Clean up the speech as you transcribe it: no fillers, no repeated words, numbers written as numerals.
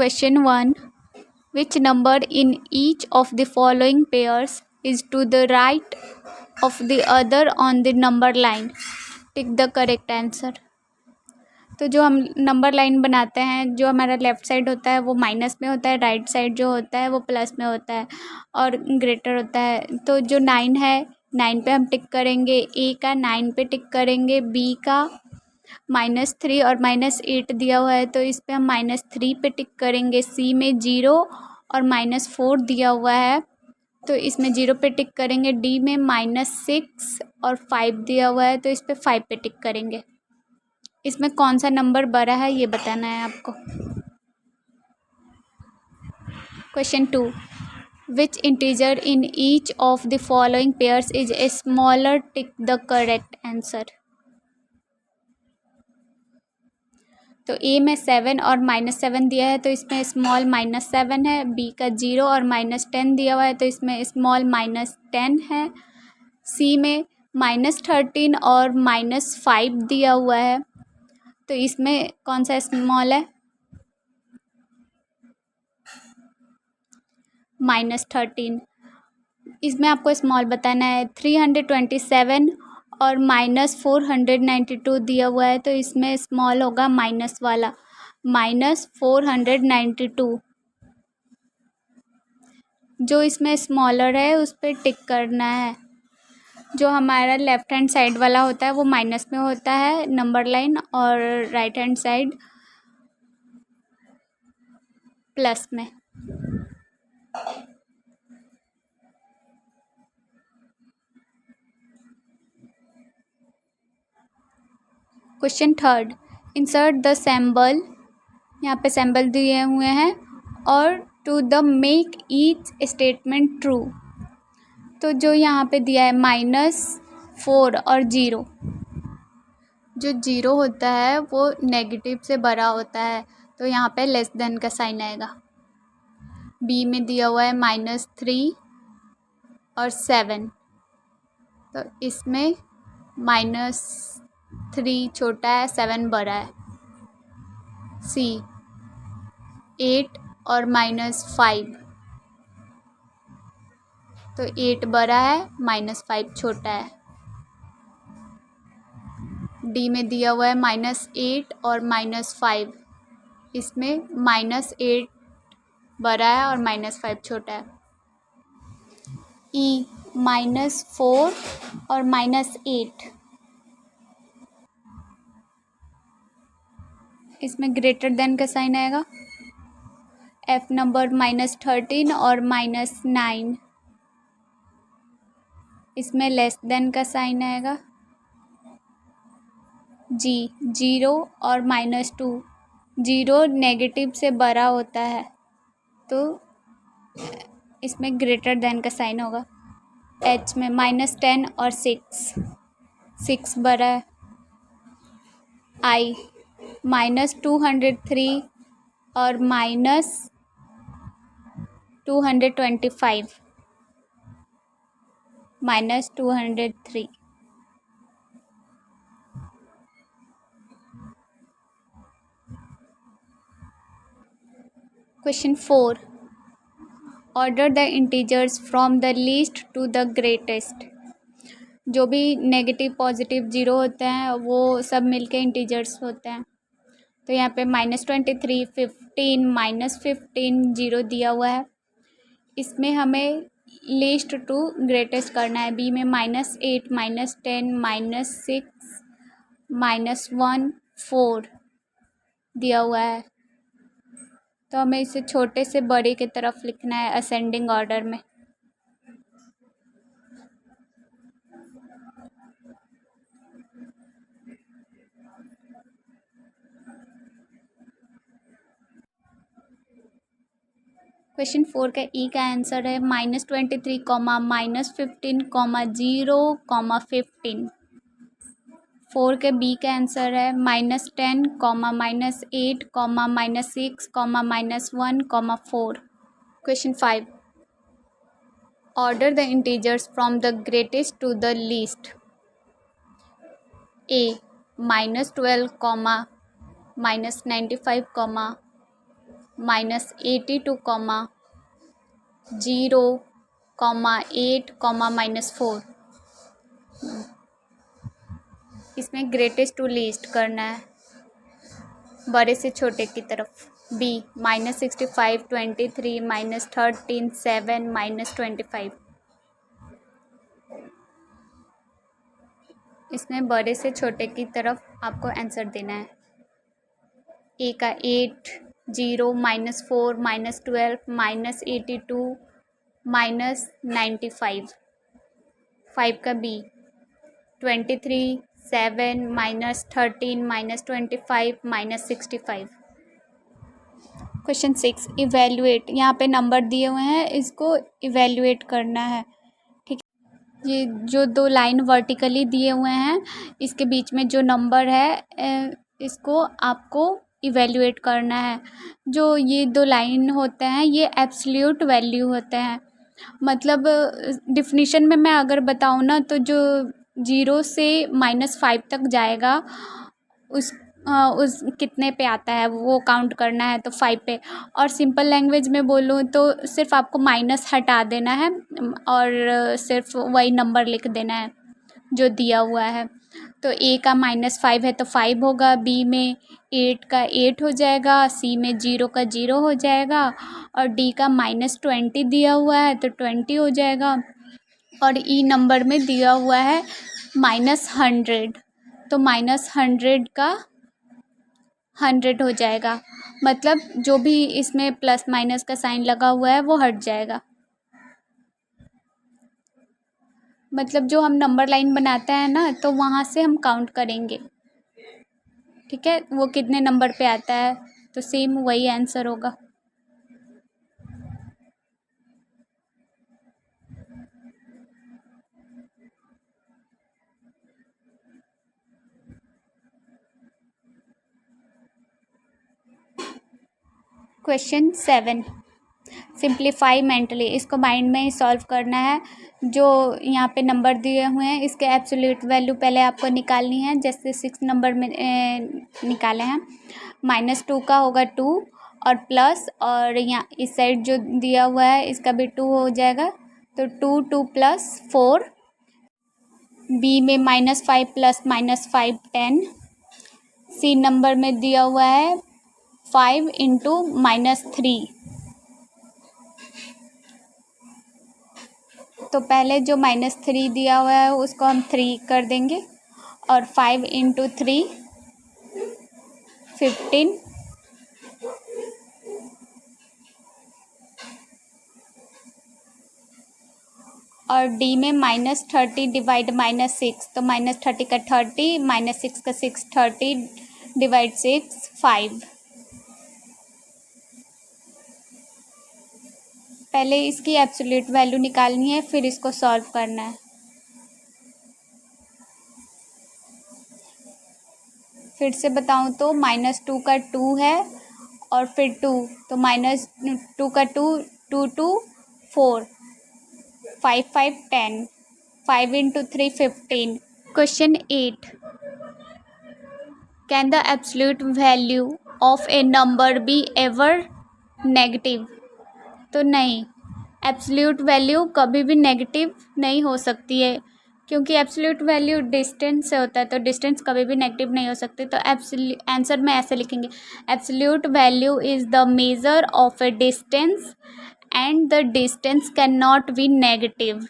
Question 1. Which number in each of the following pairs is to the right of the other on the number line? Tick the correct answer. तो जो हम number line बनाते हैं, जो हमारा left side होता है वो माइनस में होता है, राइट साइड जो होता है वो प्लस में होता है और ग्रेटर होता है। तो जो 9 है, 9 पे हम टिक करेंगे, ए का 9 पे टिक करेंगे, बी का -3 और -8 दिया हुआ है तो इस पे हम -3 पे टिक करेंगे, सी में 0 और -4 दिया हुआ है तो इसमें 0 पे टिक करेंगे, डी में -6 और 5 दिया हुआ है तो इस पे 5 पे टिक करेंगे। इसमें कौन सा नंबर बड़ा है ये बताना है आपको। Question 2. Which integer in each of the following pairs is a smaller? Tick the correct answer. तो ए में 7 और -7 दिया है तो इसमें स्मॉल -7 है, बी का 0 और -10 दिया हुआ है तो इसमें स्मॉल -10 है, सी में -13 और -5 दिया हुआ है तो इसमें कौन सा स्मॉल है? -13। इसमें आपको स्मॉल बताना है। 327 और -492 दिया हुआ है तो इसमें स्मॉल होगा माइनस वाला, -492। जो इसमें स्मॉलर है उस पर टिक करना है। जो हमारा लेफ़्ट हैंड साइड वाला होता है वो माइनस में होता है नंबर लाइन और राइट हैंड साइड प्लस में। क्वेश्चन 3. इंसर्ट द सिंबल, यहाँ पे सिंबल दिए हुए हैं, और to the make each statement true. तो जो यहाँ पे दिया है -4 और 0, जो 0 होता है वो नेगेटिव से बड़ा होता है तो यहाँ पे लेस देन का साइन आएगा। बी में दिया हुआ है -3 और 7 तो इसमें -3 छोटा है, 7 बड़ा है। सी 8 और -5 तो 8 बड़ा है, -5 छोटा है। डी में दिया हुआ है -8 और -5, इसमें -8 बड़ा है और -5 छोटा है। ई -4 और -8, इसमें ग्रेटर देन का साइन आएगा। एफ नंबर -13 और -9, इसमें लेस देन का साइन आएगा। जी 0 और -2, 0 नेगेटिव से बड़ा होता है तो इसमें ग्रेटर देन का साइन होगा। एच में -10 और 6 बड़ा है। आई -203 और -225, -203। Question 4. Order the integers from the least to the greatest. जो भी नेगेटिव पॉजिटिव 0 होते हैं वो सब मिलके इंटीजर्स होते हैं। तो यहाँ पे -23, 15, -15, 0 दिया हुआ है। इसमें हमें लीस्ट टू ग्रेटेस्ट करना है। बी में -8, -10, -6, -1, 4 दिया हुआ है तो हमें इसे छोटे से बड़े की तरफ लिखना है असेंडिंग ऑर्डर में। क्वेश्चन 4 का ई का आंसर है -23, -15, -0, -15। 4 के बी का आंसर है -10, -8, -6, -1, 4। Question 5. Order the integers from the greatest to the least. A -12, -95, -82, 0, 8, -4। इसमें ग्रेटेस्ट टू लीस्ट करना है, बड़े से छोटे की तरफ। बी -65, 23, -13, 7, -25। इसमें बड़े से छोटे की तरफ आपको आंसर देना है। ए का 8, 0, -4, -12, -82, -95। 5 का बी 23, 7, -13, -25, -65। Question 6, evaluate. यहाँ पे नंबर दिए हुए हैं, इसको इवेल्युएट करना है। ठीक है, ये जो दो लाइन वर्टिकली दिए हुए हैं, इसके बीच में जो नंबर है इसको आपको इवेल्युएट करना है। जो ये दो लाइन होते हैं ये एब्सोल्यूट वैल्यू होते हैं। मतलब डिफिनीशन में मैं अगर बताऊँ ना, तो जो 0 से -5 तक जाएगा उस कितने पे आता है वो काउंट करना है, तो 5 पे। और सिंपल लैंग्वेज में बोलूँ तो सिर्फ आपको माइनस हटा देना है और सिर्फ वही नंबर लिख देना है जो दिया हुआ है। तो ए का -5 है तो 5 होगा, बी में 8 का 8 हो जाएगा, सी में 0 का 0 हो जाएगा, और डी का -20 दिया हुआ है तो 20 हो जाएगा, और ई नंबर में दिया हुआ है -100, तो -100 का 100 हो जाएगा। मतलब जो भी इसमें प्लस माइनस का साइन लगा हुआ है वो हट जाएगा। मतलब जो हम नंबर लाइन बनाते हैं ना, तो वहाँ से हम काउंट करेंगे। ठीक है, वो कितने नंबर पे आता है, तो सेम वही आंसर होगा। Question 7, simplify mentally. इसको माइंड में ही सॉल्व करना है। जो यहाँ पे नंबर दिए हुए हैं इसके एब्सोल्यूट वैल्यू पहले आपको निकालनी है। जैसे 6 नंबर में निकाले हैं, -2 का होगा 2, और प्लस, और यहाँ इस साइड जो दिया हुआ है इसका भी 2 हो जाएगा, तो 2, 2 + 4। बी में -5 + -5 10। सी नंबर में दिया हुआ है 5 × -3। तो पहले जो -3 दिया हुआ है उसको हम 3 कर देंगे, और 5 × 3 15, और डी में -30 डिवाइड -6, तो -30 का 30, -6 का 6, 30 डिवाइड 6 5। पहले इसकी एब्सोल्यूट वैल्यू निकालनी है, फिर इसको सॉल्व करना है। फिर से बताऊं तो -2 का 2 है, और फिर 2, तो -2 का 2, 2, 2 4, 5, 5 10, 5 × 3 15। Question 8, can the absolute value of A number be ever negative? तो नहीं, एब्सोल्यूट वैल्यू कभी भी नेगेटिव नहीं हो सकती है, क्योंकि एब्सोल्यूट वैल्यू डिस्टेंस से होता है, तो डिस्टेंस कभी भी नेगेटिव नहीं हो सकती। तो आंसर में ऐसे लिखेंगे, absolute value is the measure of A distance and the distance can not be negative.